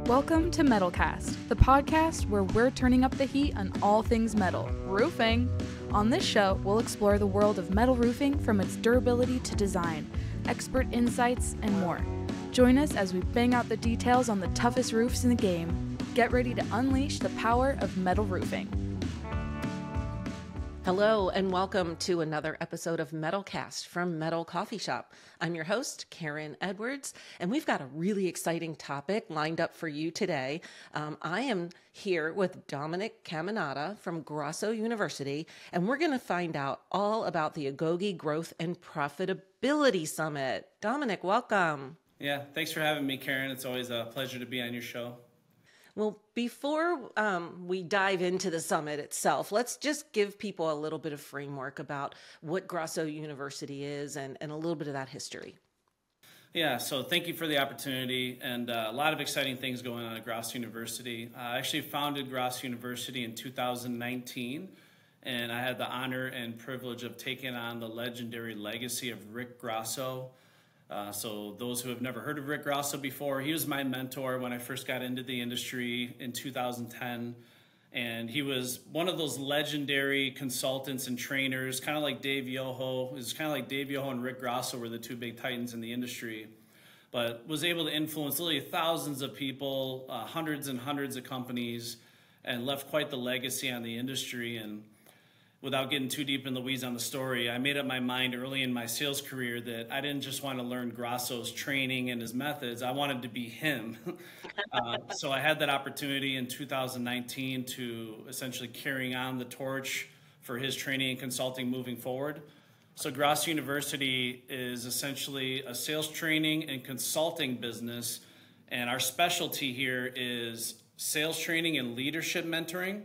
Welcome to Metalcast, the podcast where we're turning up the heat on all things metal, roofing. On this show, we'll explore the world of metal roofing from its durability to design, expert insights, and more. Join us as we bang out the details on the toughest roofs in the game. Get ready to unleash the power of metal roofing. Hello and welcome to another episode of Metalcast from Metal Coffee Shop. I'm your host, Karen Edwards, and we've got a really exciting topic lined up for you today. I am here with Dominic Caminata from Grosso University, and we're going to find out all about the Agoge Growth and Profitability Summit. Dominic, welcome. Yeah, thanks for having me, Karen. It's always a pleasure to be on your show. Well, before we dive into the summit itself, let's just give people a little bit of framework about what Grosso University is and a little bit of that history. Yeah, so thank you for the opportunity, and a lot of exciting things going on at Grosso University. I actually founded Grosso University in 2019, and I had the honor and privilege of taking on the legendary legacy of Rick Grosso. So those who have never heard of Rick Grosso before, he was my mentor when I first got into the industry in 2010. And he was one of those legendary consultants and trainers, kind of like Dave Yoho. It was kind of like Dave Yoho and Rick Grosso were the two big titans in the industry. But was able to influence literally thousands of people, hundreds and hundreds of companies, and left quite the legacy on the industry. And without getting too deep in the weeds on the story, I made up my mind early in my sales career that I didn't just want to learn Grosso's training and his methods. I wanted to be him. So I had that opportunity in 2019 to essentially carrying on the torch for his training and consulting moving forward. So Grosso University is essentially a sales training and consulting business, and our specialty here is sales training and leadership mentoring.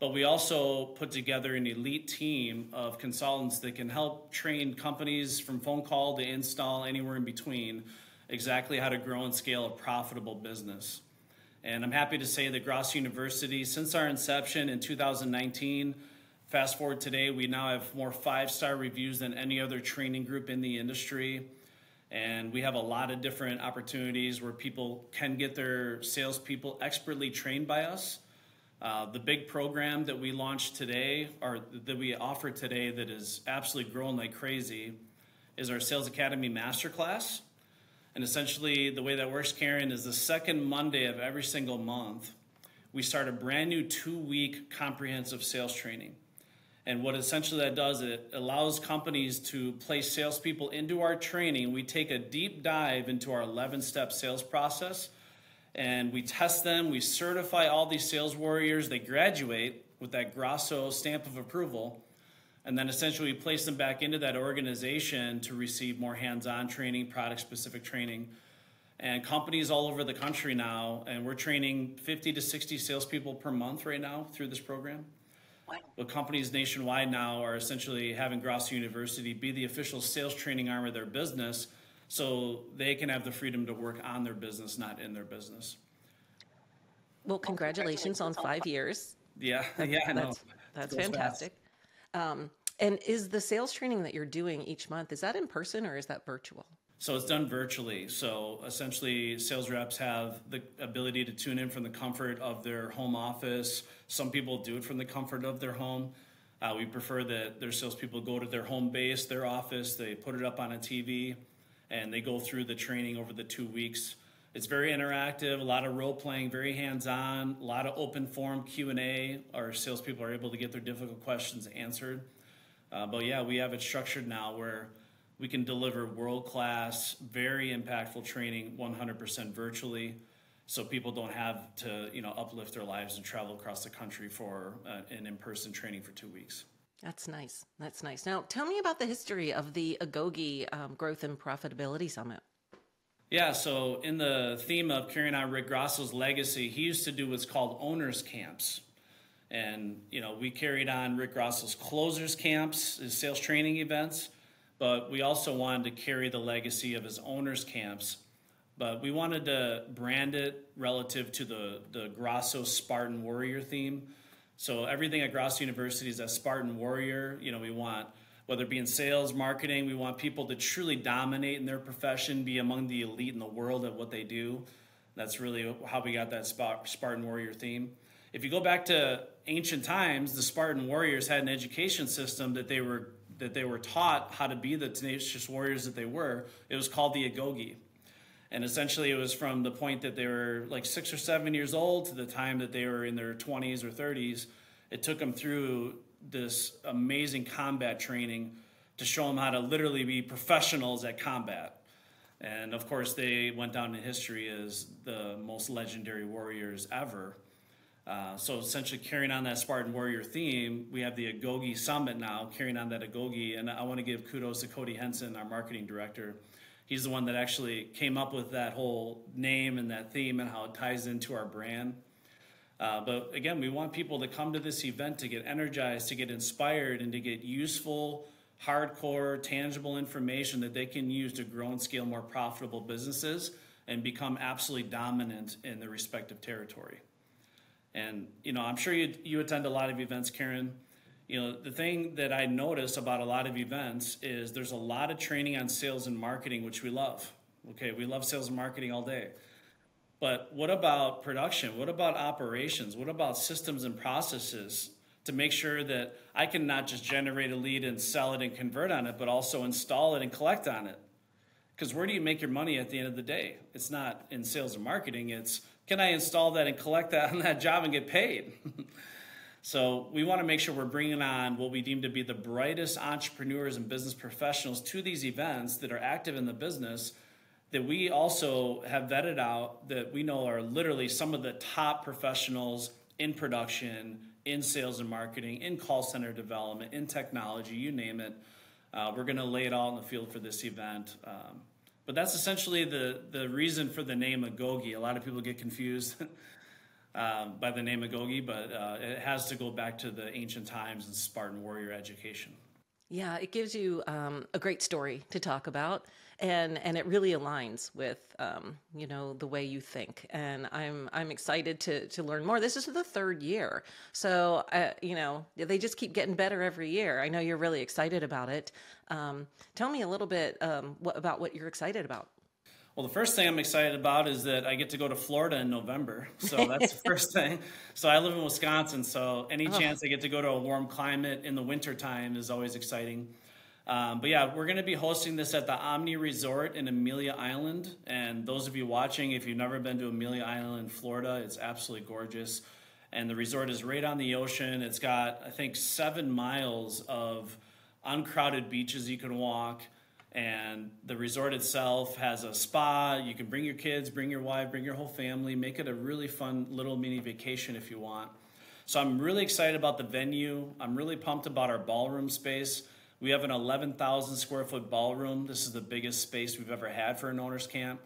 But we also put together an elite team of consultants that can help train companies from phone call to install, anywhere in between, exactly how to grow and scale a profitable business. And I'm happy to say that Grosso University, since our inception in 2019, fast forward today, we now have more 5-star reviews than any other training group in the industry. And we have a lot of different opportunities where people can get their salespeople expertly trained by us. The big program that we launched today, or that we offer today, that is absolutely growing like crazy, is our Sales Academy Masterclass. And essentially, the way that works, Karen, is the second Monday of every single month, we start a brand new 2-week comprehensive sales training. And what essentially that does, it allows companies to place salespeople into our training. We take a deep dive into our 11-step sales process, and we test them, we certify all these sales warriors, they graduate with that Grosso stamp of approval, and then essentially we place them back into that organization to receive more hands-on training, product-specific training. And companies all over the country now, and we're training 50 to 60 salespeople per month right now through this program. Wow. But companies nationwide now are essentially having Grosso University be the official sales training arm of their business, so they can have the freedom to work on their business, not in their business. Well, congratulations on 5 years. Yeah, I know. That's fantastic. And is the sales training that you're doing each month, is that in person or is that virtual? So it's done virtually. So essentially, sales reps have the ability to tune in from the comfort of their home office. Some people do it from the comfort of their home. We prefer that their salespeople go to their home base, their office, they put it up on a TV, and they go through the training over the 2 weeks. It's very interactive, a lot of role playing, very hands-on, a lot of open forum Q&A. Our salespeople are able to get their difficult questions answered. But yeah, we have it structured now where we can deliver world-class, very impactful training 100% virtually, so people don't have to, uplift their lives and travel across the country for an in-person training for 2 weeks. That's nice. That's nice. Now, tell me about the history of the Agoge Growth and Profitability Summit. Yeah, so in the theme of carrying on Rick Grosso's legacy, he used to do what's called owners camps. And, we carried on Rick Grosso's closers camps, his sales training events, but we also wanted to carry the legacy of his owners camps. But we wanted to brand it relative to the Grosso Spartan Warrior theme. So everything at Grosso University is a Spartan Warrior. We want, whether it be in sales, marketing, we want people to truly dominate in their profession, be among the elite in the world at what they do. That's really how we got that Spartan warrior theme. If you go back to ancient times, the Spartan warriors had an education system that they were taught how to be the tenacious warriors that they were. It was called the agoge. And essentially it was from the point that they were like 6 or 7 years old to the time that they were in their 20s or 30s. It took them through this amazing combat training to show them how to literally be professionals at combat. And of course, they went down in history as the most legendary warriors ever. So essentially carrying on that Spartan warrior theme, we have the Agoge Summit now, carrying on that Agoge. And I want to give kudos to Cody Henson, our marketing director. He's the one that actually came up with that whole name and that theme and how it ties into our brand. But again, we want people to come to this event to get energized, to get inspired, and to get useful, hardcore, tangible information that they can use to grow and scale more profitable businesses and become absolutely dominant in their respective territory. And, I'm sure you attend a lot of events, Karen. The thing that I notice about a lot of events is there's a lot of training on sales and marketing, which we love. Okay, we love sales and marketing all day. But what about production? What about operations? What about systems and processes to make sure that I can not just generate a lead and sell it and convert on it, but also install it and collect on it? Because where do you make your money at the end of the day? It's not in sales and marketing. It's, can I install that and collect that on that job and get paid? So we want to make sure we're bringing on what we deem to be the brightest entrepreneurs and business professionals to these events that are active in the business, that we also have vetted out, that we know are literally some of the top professionals in production, in sales and marketing, in call center development, in technology, you name it. We're going to lay it all in the field for this event. But that's essentially the reason for the name Agoge. A lot of people get confused by the name Agoge, but it has to go back to the ancient times and Spartan warrior education. Yeah, it gives you a great story to talk about, and it really aligns with the way you think. And I'm excited to learn more. This is the third year, so they just keep getting better every year. I know you're really excited about it. Tell me a little bit about what you're excited about. Well, the first thing I'm excited about is that I get to go to Florida in November. So that's the first thing. So I live in Wisconsin, so any chance I get to go to a warm climate in the wintertime is always exciting. But yeah, we're going to be hosting this at the Omni Resort in Amelia Island. And those of you watching, if you've never been to Amelia Island, Florida, it's absolutely gorgeous. And the resort is right on the ocean. It's got, I think, 7 miles of uncrowded beaches you can walk. And the resort itself has a spa. You can bring your kids, bring your wife, bring your whole family, make it a really fun little mini vacation if you want. So I'm really excited about the venue. I'm really pumped about our ballroom space. We have an 11,000 square foot ballroom. This is the biggest space we've ever had for an owners camp.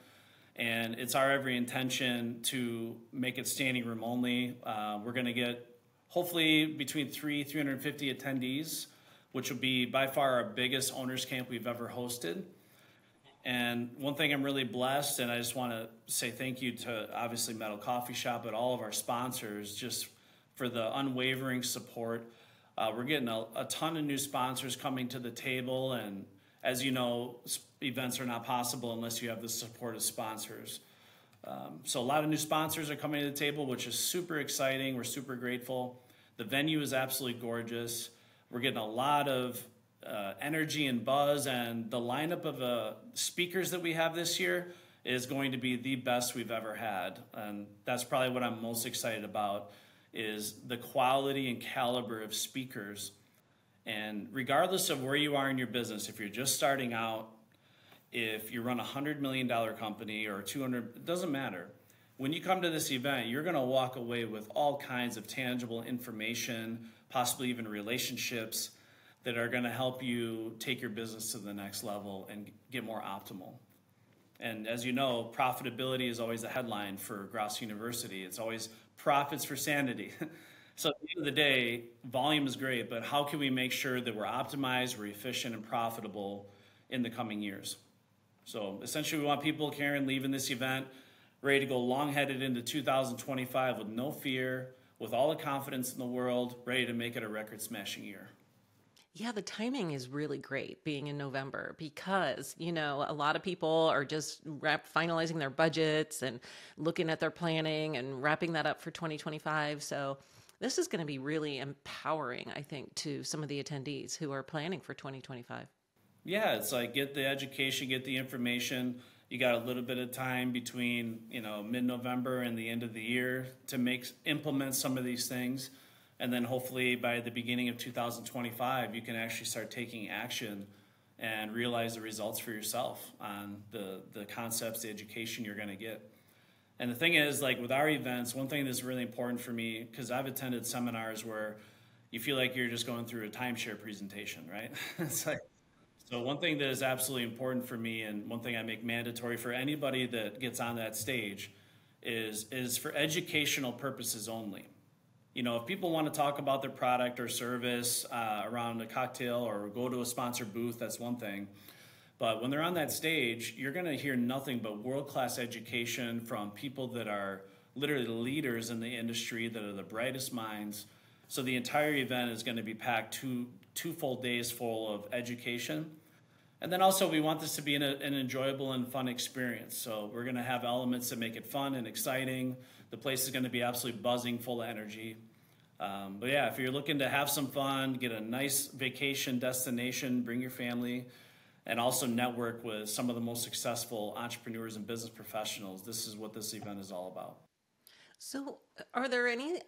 And it's our every intention to make it standing room only. We're gonna get hopefully between 350 attendees, which will be by far our biggest owners camp we've ever hosted. And one thing I'm really blessed, and I just want to say thank you to obviously Metal Coffee Shop, but all of our sponsors just for the unwavering support. We're getting a ton of new sponsors coming to the table, and as you know, events are not possible unless you have the support of sponsors. So a lot of new sponsors are coming to the table, which is super exciting. We're super grateful. The venue is absolutely gorgeous. We're getting a lot of energy and buzz, and the lineup of speakers that we have this year is going to be the best we've ever had. And that's probably what I'm most excited about, is the quality and caliber of speakers. And regardless of where you are in your business, if you're just starting out, if you run a $100 million company or 200, it doesn't matter. When you come to this event, you're going to walk away with all kinds of tangible information, possibly even relationships that are going to help you take your business to the next level and get more optimal. And as you know, profitability is always a headline for Grouse University. It's always profits for sanity. So at the end of the day, volume is great, but how can we make sure that we're optimized, we're efficient and profitable in the coming years? So essentially we want people, Karen, leaving this event ready to go long-headed into 2025 with no fear, with all the confidence in the world, ready to make it a record-smashing year. Yeah, the timing is really great being in November because, a lot of people are just finalizing their budgets and looking at their planning and wrapping that up for 2025. So this is going to be really empowering, I think, to some of the attendees who are planning for 2025. Yeah, it's like get the education, get the information. You got a little bit of time between, mid-November and the end of the year to implement some of these things. And then hopefully by the beginning of 2025, you can actually start taking action and realize the results for yourself on the concepts, the education you're going to get. And the thing is, like with our events, one thing that's really important for me, because I've attended seminars where you feel like you're just going through a timeshare presentation, right? It's like, so one thing that is absolutely important for me, and one thing I make mandatory for anybody that gets on that stage, is for educational purposes only. If people want to talk about their product or service around a cocktail or go to a sponsored booth, that's one thing. But when they're on that stage, you're going to hear nothing but world-class education from people that are literally leaders in the industry, that are the brightest minds. So the entire event is going to be packed two full days full of education. And then also we want this to be an enjoyable and fun experience. So we're going to have elements that make it fun and exciting. The place is going to be absolutely buzzing, full of energy. But yeah, if you're looking to have some fun, get a nice vacation destination, bring your family, and also network with some of the most successful entrepreneurs and business professionals, this is what this event is all about. So are there any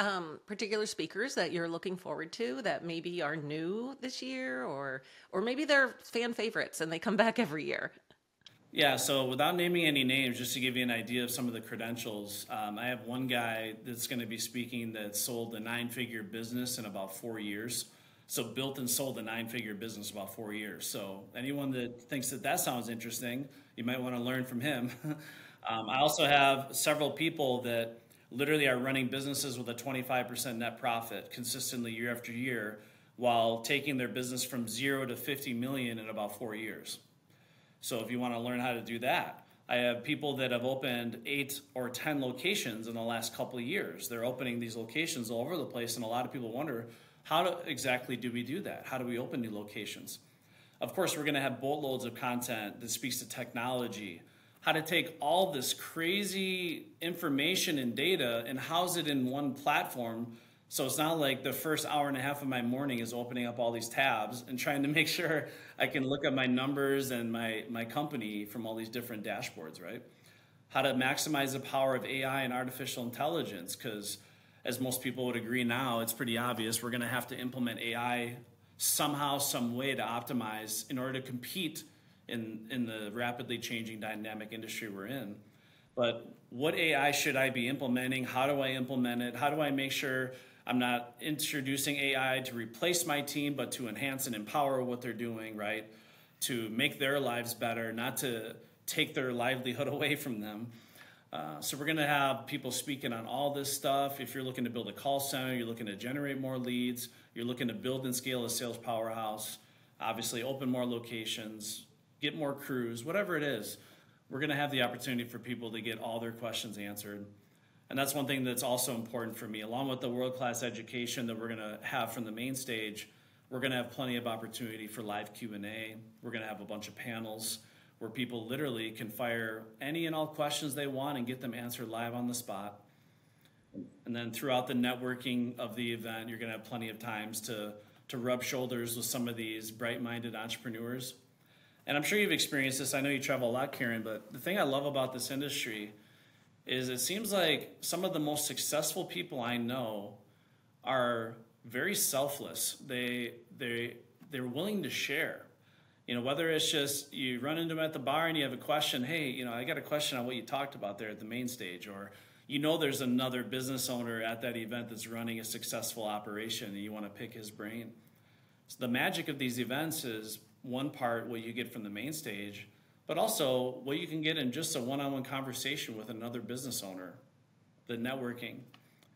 particular speakers that you're looking forward to that maybe are new this year, or maybe they're fan favorites and they come back every year? Yeah, so without naming any names, just to give you an idea of some of the credentials, I have one guy that's going to be speaking that sold a 9-figure business in about 4 years. So built and sold a 9-figure business in about 4 years. So anyone that thinks that sounds interesting, you might want to learn from him. I also have several people that literally are running businesses with a 25% net profit consistently year after year, while taking their business from 0 to 50 million in about 4 years. So if you want to learn how to do that, I have people that have opened 8 or 10 locations in the last couple of years. They're opening these locations all over the place, and a lot of people wonder, exactly do we do that? How do we open new locations? Of course, we're going to have boatloads of content that speaks to technology, how to take all this crazy information and data and house it in one platform. So it's not like the first hour and a half of my morning is opening up all these tabs and trying to make sure I can look at my numbers and my company from all these different dashboards, right? How to maximize the power of AI and artificial intelligence, because as most people would agree now, it's pretty obvious we're going to have to implement AI somehow, some way to optimize in order to compete in the rapidly changing dynamic industry we're in. But what AI should I be implementing? How do I implement it? How do I make sure I'm not introducing AI to replace my team, but to enhance and empower what they're doing, right? To make their lives better, not to take their livelihood away from them. So we're going to have people speaking on all this stuff. If you're looking to build a call center, you're looking to generate more leads, you're looking to build and scale a sales powerhouse, obviously open more locations, get more crews, whatever it is, we're going to have the opportunity for people to get all their questions answered. And that's one thing that's also important for me. Along with the world-class education that we're going to have from the main stage, we're going to have plenty of opportunity for live Q&A. We're going to have a bunch of panels where people literally can fire any and all questions they want and get them answered live on the spot. And then throughout the networking of the event, you're going to have plenty of times to rub shoulders with some of these bright-minded entrepreneurs. And I'm sure you've experienced this. I know you travel a lot, Karen, but the thing I love about this industry is it seems like some of the most successful people I know are very selfless. They're willing to share. Whether it's just you run into them at the bar and you have a question, hey, I got a question on what you talked about there at the main stage, or there's another business owner at that event that's running a successful operation and you want to pick his brain. So the magic of these events is one part what you get from the main stage, but also what you can get in just a one-on-one conversation with another business owner, the networking.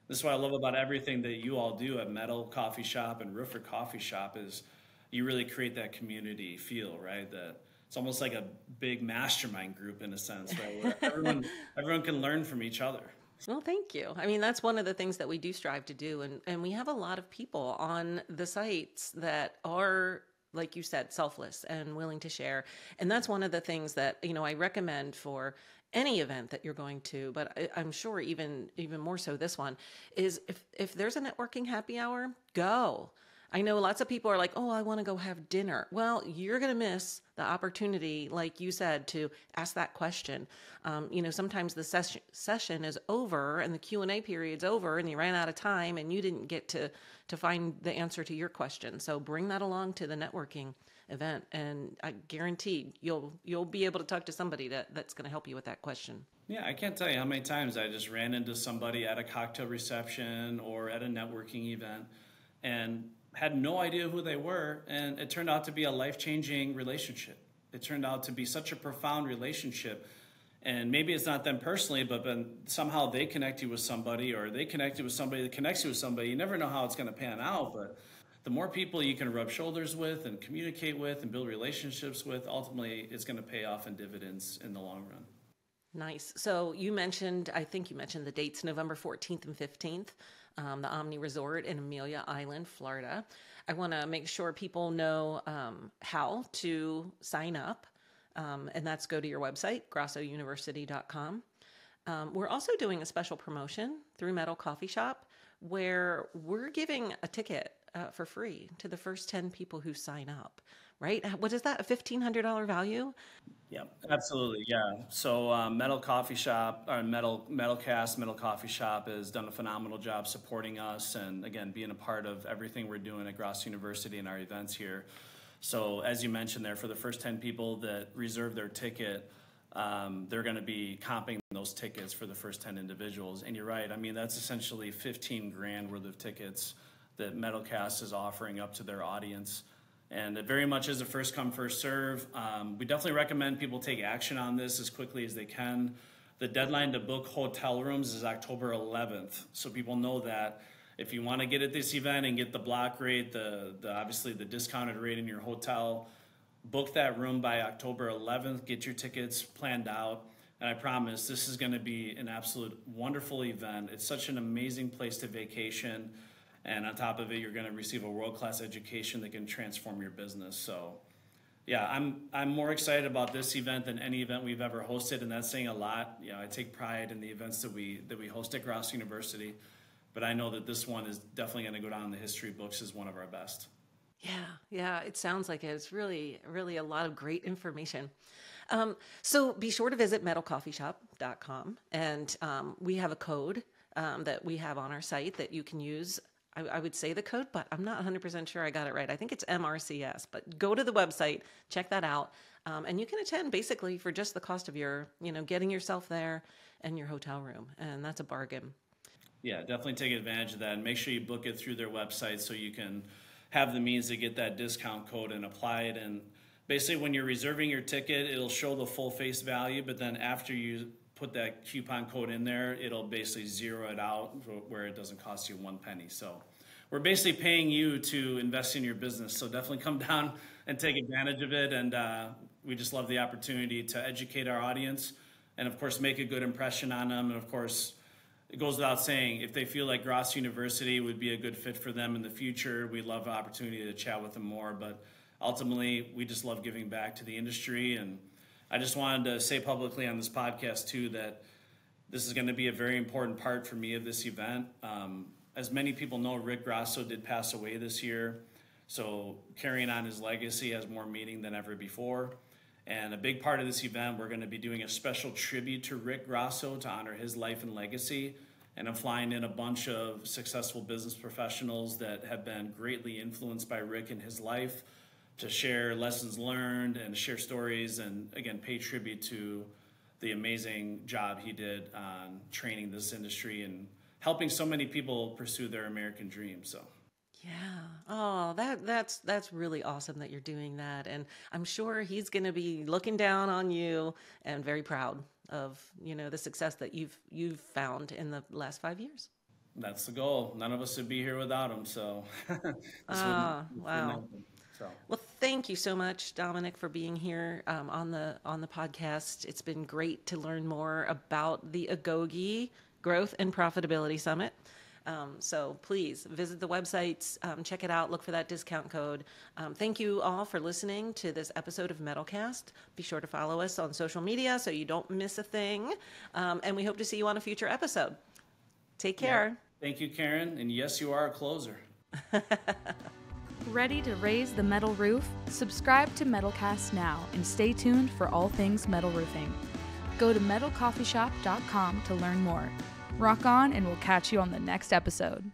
This is what I love about everything that you all do at Metal Coffee Shop and Roofer Coffee Shop is you really create that community feel, right? That it's almost like a big mastermind group in a sense, right? Where everyone can learn from each other. Well, thank you. I mean, that's one of the things that we do strive to do. And we have a lot of people on the sites that are, like you said, selfless and willing to share. And that's one of the things that, I recommend for any event that you're going to, but I'm sure even more so this one is if there's a networking happy hour, go. I know lots of people are like, oh, I want to go have dinner. Well, you're going to miss the opportunity, like you said, to ask that question. Sometimes the session is over and the Q&A period's over and you ran out of time and you didn't get to find the answer to your question. So bring that along to the networking event, and I guarantee you'll be able to talk to somebody that's going to help you with that question. Yeah, I can't tell you how many times I just ran into somebody at a cocktail reception or at a networking event and had no idea who they were, and it turned out to be a life-changing relationship. It turned out to be such a profound relationship, and maybe it's not them personally, but somehow they connect you with somebody, or they connected with somebody that connects you with somebody. You never know how it's going to pan out, but the more people you can rub shoulders with and communicate with and build relationships with, ultimately it's going to pay off in dividends in the long run. Nice. So I think you mentioned the dates, November 14th and 15th. The Omni Resort in Amelia Island, Florida. I want to make sure people know how to sign up, and that's go to your website, grassouniversity.com. We're also doing a special promotion through Metal Coffee Shop where we're giving a ticket for free to the first 10 people who sign up, right? What is that, a $1,500 value? Yeah, absolutely. Yeah. So Metal Coffee Shop, or Metalcast, Metal Coffee Shop has done a phenomenal job supporting us and, again, being a part of everything we're doing at Grosso University and our events here. So as you mentioned there, for the first 10 people that reserve their ticket, they're going to be comping those tickets for the first 10 individuals. And you're right. I mean, that's essentially 15 grand worth of tickets that Metalcast is offering up to their audience. And it very much is a first come, first serve. We definitely recommend people take action on this as quickly as they can. The deadline to book hotel rooms is October 11th. So people know that if you want to get at this event and get the block rate, obviously the discounted rate in your hotel, book that room by October 11th, get your tickets planned out. And I promise this is going to be an absolute wonderful event. It's such an amazing place to vacation. And on top of it, you're going to receive a world-class education that can transform your business. So, yeah, I'm more excited about this event than any event we've ever hosted, and that's saying a lot. I take pride in the events that we host at Grosso University, but I know that this one is definitely going to go down in the history books as one of our best. Yeah, it sounds like it. It's really, really a lot of great information. So be sure to visit metalcoffeeshop.com, and we have a code that we have on our site that you can use. I would say the code, but I'm not 100% sure I got it right. I think it's MRCS, but go to the website, check that out, and you can attend basically for just the cost of your, getting yourself there and your hotel room, and that's a bargain. Yeah, definitely take advantage of that, and make sure you book it through their website so you can have the means to get that discount code and apply it. And basically when you're reserving your ticket, it'll show the full face value, but then after you put that coupon code in there, it'll basically zero it out where it doesn't cost you 1 penny. So we're basically paying you to invest in your business. So definitely come down and take advantage of it. And we just love the opportunity to educate our audience and, of course, make a good impression on them. And, of course, it goes without saying, if they feel like Grosso University would be a good fit for them in the future, we'd love the opportunity to chat with them more. But ultimately, we just love giving back to the industry. And I just wanted to say publicly on this podcast, too, that this is going to be a very important part for me of this event. As many people know, Rick Grosso did pass away this year. So carrying on his legacy has more meaning than ever before. And a big part of this event, we're going to be doing a special tribute to Rick Grosso to honor his life and legacy. And I'm flying in a bunch of successful business professionals that have been greatly influenced by Rick and his life to share lessons learned and share stories and, again, pay tribute to the amazing job he did on training this industry and helping so many people pursue their American dream. So. Yeah. Oh, that's really awesome that you're doing that. And I'm sure he's going to be looking down on you and very proud of, the success that you've found in the last 5 years. That's the goal. None of us would be here without him. So. Wow. Well, thank you so much, Dominic, for being here on the podcast. It's been great to learn more about the Agoge Growth and Profitability Summit. So please visit the websites, check it out, look for that discount code. Thank you all for listening to this episode of Metalcast. Be sure to follow us on social media so you don't miss a thing. And we hope to see you on a future episode. Take care. Yeah. Thank you, Karen. And yes, you are a closer. Ready to raise the metal roof? Subscribe to Metalcast now and stay tuned for all things metal roofing. Go to metalcoffeeshop.com to learn more. Rock on, and we'll catch you on the next episode.